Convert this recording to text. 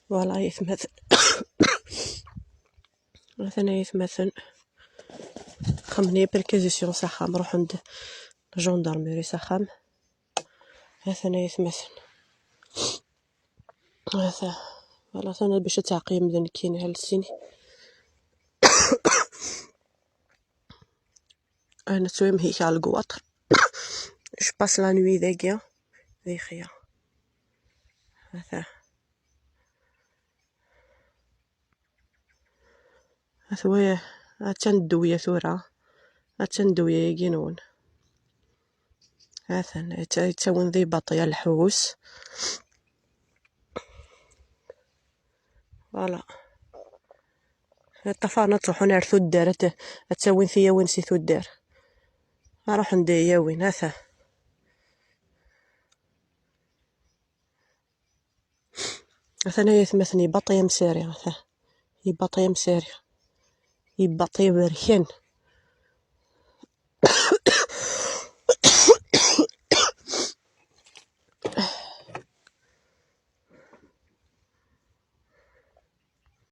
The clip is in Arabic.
فوالا يتمثل. مثلا يتمثل خمني بركيزيسيون ساخام نروح عند جوندارميري ساخام مثلا يتمثل هذا فوالا ثنا باش تعقيم ذن كاين هالسيني انا تويم هيك على القواطر جو باس لا نوي ذاكيا ذي خيا هذا هو تندوية ثورة تندوية يجينون هذا يتسون ذي بطيء الحوس فوالا اتفقنا تروحوا نعرفوا الدار تسوين فيا وين سيتو الدار اروح ندي يا وين هذا مثلا يتمثني بطيء مساري هذا يبطيء مساري يبطيء بركان